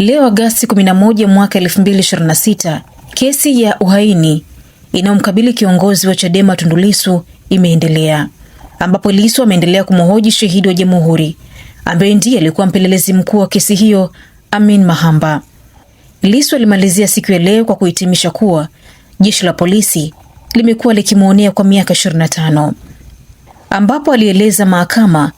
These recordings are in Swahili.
Leo Agosti 11 mwaka 2026, kesi ya uhaini inayomkabili kiongozi wa Chadema Tundu Lissu imeendelea, ambapo Lissu ameendelea kumhoji shahidi wa Jamhuri ambaye ndiye alikuwa mpelelezi mkuu wa kesi hiyo, Amin Mahamba. Lissu alimalizia siku ya leo kwa kuhitimisha kuwa jeshi la polisi limekuwa likimwonea kwa miaka 25, ambapo alieleza mahakama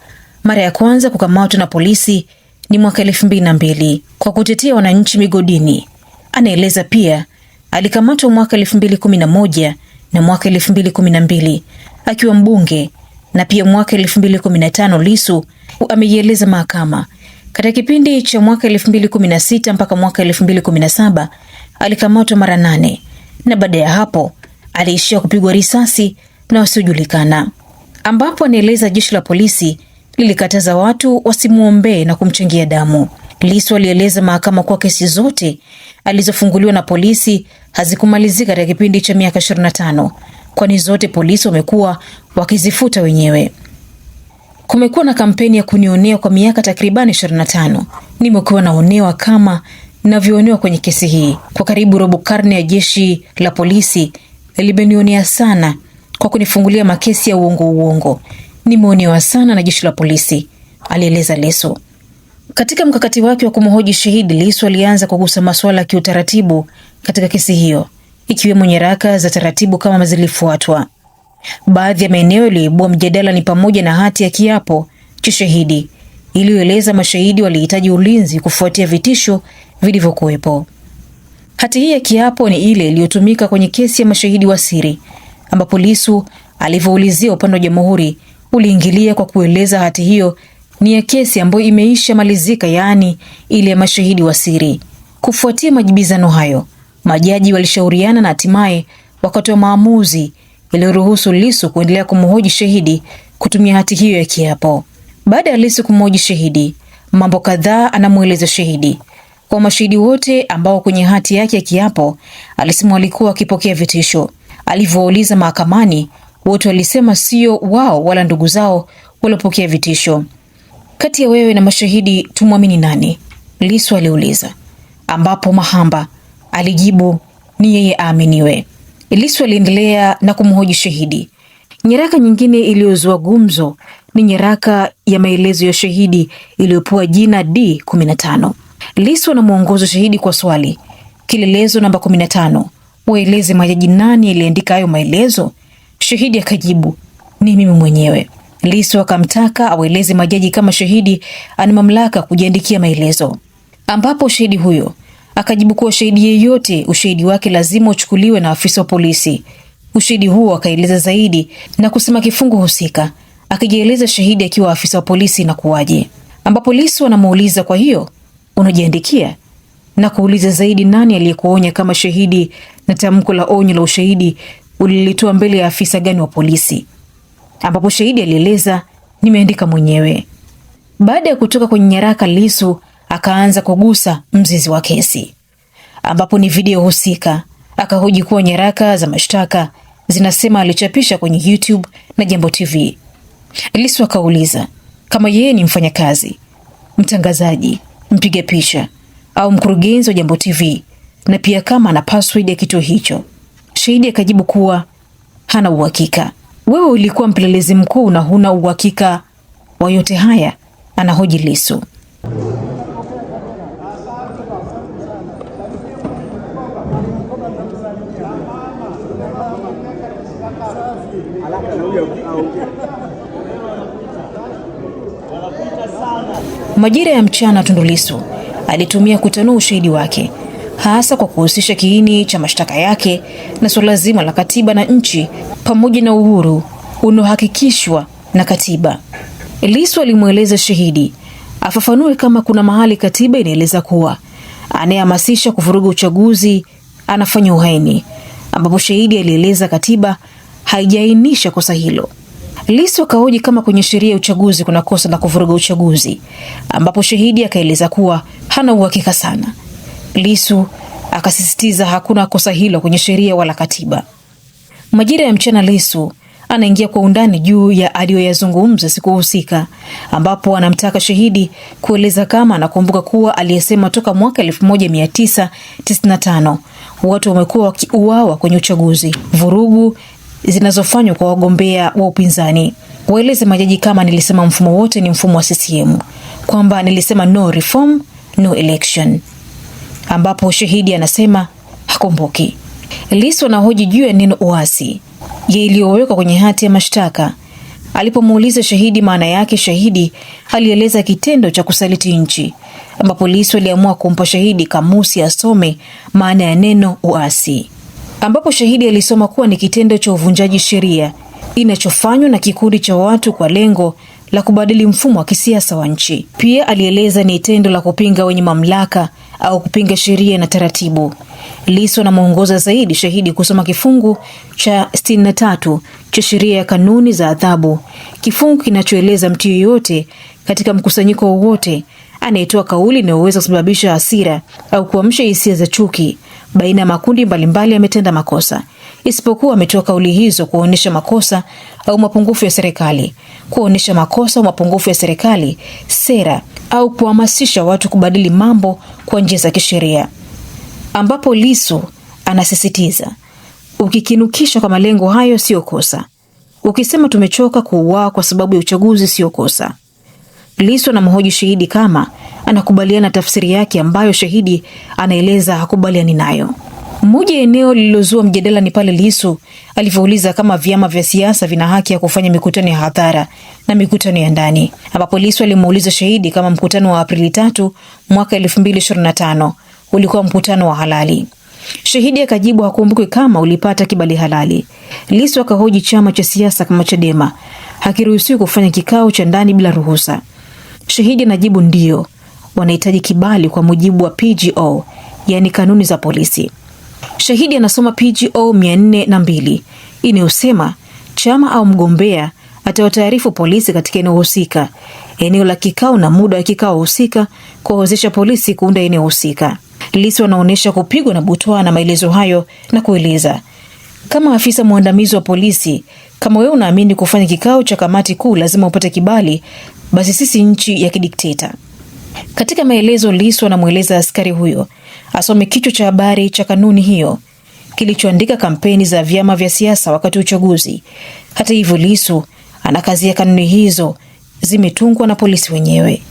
mara ya kwanza kukamatwa na polisi ni mwaka 2002 kwa kutetea wananchi migodini. Anaeleza pia alikamatwa mwaka 2011 na mwaka 2012 akiwa mbunge, na pia mwaka 2015 Lissu ameieleza mahakama katika kipindi cha mwaka 2016 mpaka mwaka 2017 alikamatwa mara 8, na baada ya hapo aliishia kupigwa risasi na wasiojulikana, ambapo anaeleza jeshi la polisi lilikataza watu wasimuombee na kumchangia damu. Lissu alieleza mahakama kuwa kesi zote alizofunguliwa na polisi hazikumalizika katika kipindi cha miaka 25, kwani zote polisi wamekuwa wakizifuta wenyewe. Kumekuwa na kampeni ya kunionea kwa miaka takribani 25. Nimekuwa naonewa kama ninavyoonewa kwenye kesi hii. Kwa karibu robo karne ya jeshi la polisi limenionea sana kwa kunifungulia makesi ya uongo. Nimeonewa sana na jeshi la polisi, alieleza Lissu. Katika mkakati wake wa kumhoji shahidi, Lissu alianza kugusa masuala ya kiutaratibu katika kesi hiyo, ikiwemo nyaraka za taratibu kama zilifuatwa. Baadhi ya maeneo yaliyoibua mjadala ni pamoja na hati ya kiapo cha shahidi iliyoeleza mashahidi walihitaji ulinzi kufuatia vitisho vilivyokuwepo. Hati hii ya kiapo ni ile iliyotumika kwenye kesi ya mashahidi wa siri, ambapo Lissu alivyoulizia upande wa Jamhuri uliingilia kwa kueleza hati hiyo ni ya kesi ambayo imeisha malizika, yaani ile ya mashahidi wa siri. Kufuatia majibizano hayo, majaji walishauriana na hatimaye wakatoa maamuzi yaliyoruhusu Lissu kuendelea kumhoji shahidi kutumia hati hiyo ya kiapo. Baada ya Lissu kumhoji shahidi, mambo kadhaa anamueleza shahidi. Kwa mashahidi wote ambao kwenye hati yake ya kiapo alisema walikuwa wakipokea vitisho, alivyouliza mahakamani, wote walisema sio wao wala ndugu zao waliopokea vitisho. Kati ya wewe na mashahidi tumwamini nani? Lissu aliuliza, ambapo Mahamba alijibu ni yeye aaminiwe. Lissu aliendelea na kumhoji shahidi. Nyaraka nyingine iliyozua gumzo ni nyaraka ya maelezo ya shahidi iliyopewa jina D15. Lissu anamuongoza shahidi kwa swali, kilelezo namba 15, waeleze majaji nani aliandika hayo maelezo. Shahidi akajibu, ni mimi mwenyewe. Lissu akamtaka aweleze majaji kama shahidi ana mamlaka kujiandikia maelezo, ambapo shahidi huyo akajibu kuwa shahidi yeyote ushahidi wake lazima uchukuliwe na afisa wa polisi. Ushahidi huo akaeleza zaidi na kusema kifungu husika, akijieleza shahidi akiwa afisa wa polisi na kuwaje, ambapo Lissu anamuuliza, kwa hiyo unajiandikia, na kuuliza zaidi nani aliyekuonya kama shahidi na tamko la onyo la ushahidi ulilitoa mbele ya afisa gani wa polisi, ambapo shahidi alieleza nimeandika mwenyewe. Baada ya kutoka kwenye nyaraka, Lissu akaanza kugusa mzizi wa kesi, ambapo ni video husika. Akahoji kuwa nyaraka za mashtaka zinasema alichapisha kwenye YouTube na Jambo TV. Lissu akauliza kama yeye ni mfanyakazi, mtangazaji, mpiga picha au mkurugenzi wa Jambo TV, na pia kama ana password ya kituo hicho. Shahidi akajibu kuwa hana uhakika. Wewe ulikuwa mpelelezi mkuu na huna uhakika wa yote haya? Anahoji Lissu. Majira ya mchana, Tundu Lissu alitumia kutanua ushahidi wake, hasa kwa kuhusisha kiini cha mashtaka yake na suala zima la katiba na nchi pamoja na uhuru unaohakikishwa na katiba. Lissu alimueleza shahidi afafanue kama kuna mahali katiba inaeleza kuwa anayehamasisha kuvuruga uchaguzi anafanya uhaini, ambapo shahidi alieleza katiba haijaainisha kosa hilo. Lissu akahoji kama kwenye sheria ya uchaguzi kuna kosa la kuvuruga uchaguzi, ambapo shahidi akaeleza kuwa hana uhakika sana. Lissu akasisitiza hakuna kosa hilo kwenye sheria wala katiba. Majira ya mchana, Lissu anaingia kwa undani juu ya aliyoyazungumza siku husika, ambapo anamtaka shahidi kueleza kama anakumbuka kuwa aliyesema toka mwaka 1995 watu wamekuwa wakiuawa kwenye uchaguzi, vurugu zinazofanywa kwa wagombea wa upinzani. Waeleze majaji kama nilisema mfumo wote ni mfumo wa CCM, kwamba nilisema no reform, no election, ambapo shahidi anasema hakumbuki. Lissu anahoji juu ya neno uasi iliyowekwa kwenye hati ya mashtaka. Alipomuuliza shahidi maana yake, shahidi alieleza kitendo cha kusaliti nchi, ambapo Lissu aliamua kumpa shahidi kamusi asome maana ya neno uasi, ambapo shahidi alisoma kuwa ni kitendo cha uvunjaji sheria inachofanywa na kikundi cha watu kwa lengo la kubadili mfumo wa kisiasa wa nchi. Pia alieleza ni tendo la kupinga wenye mamlaka au kupinga sheria na taratibu. Lissu anamuongoza zaidi shahidi kusoma kifungu cha 63 cha sheria ya kanuni za adhabu, kifungu kinachoeleza mtu yeyote katika mkusanyiko wowote anayetoa kauli inayoweza kusababisha hasira au kuamsha hisia za chuki baina ya makundi mbalimbali ametenda makosa, isipokuwa ametoa kauli hizo kuonesha makosa au mapungufu ya serikali, kuonesha makosa au mapungufu ya serikali, sera au kuhamasisha watu kubadili mambo kwa njia za kisheria, ambapo Lissu anasisitiza ukikinukisha kwa malengo hayo sio kosa. Ukisema tumechoka kuuawa kwa sababu ya uchaguzi sio kosa. Lissu anamhoji shahidi kama anakubaliana tafsiri yake ambayo shahidi anaeleza hakubaliani nayo. Moja eneo lililozua mjadala ni pale Lissu alivyouliza kama vyama vya siasa vina haki ya kufanya mikutano ya hadhara na mikutano ya ndani, ambapo Lissu alimuuliza shahidi kama mkutano wa Aprili 3 mwaka 2025 ulikuwa mkutano wa halali. Shahidi akajibu hakumbuki kama ulipata kibali halali. Lissu akahoji chama cha siasa kama Chadema hakiruhusiwi kufanya kikao cha ndani bila ruhusa. Shahidi anajibu ndio, wanahitaji kibali kwa mujibu wa PGO, yani kanuni za polisi. Shahidi anasoma PGO 402 inayosema chama au mgombea atawataarifu polisi katika eneo husika, eneo la kikao na muda wa kikao husika, kuwezesha polisi kuunda eneo husika. Lissu anaonesha kupigwa na butwaa na maelezo hayo na kueleza kama afisa mwandamizi wa polisi, kama wewe unaamini kufanya kikao cha kamati kuu lazima upate kibali, basi sisi nchi ya kidikteta. Katika maelezo, Lissu anamueleza askari huyo asome kichwa cha habari cha kanuni hiyo kilichoandika kampeni za vyama vya siasa wakati uchaguzi. Hata hivyo, Lissu anakazia kanuni hizo zimetungwa na polisi wenyewe.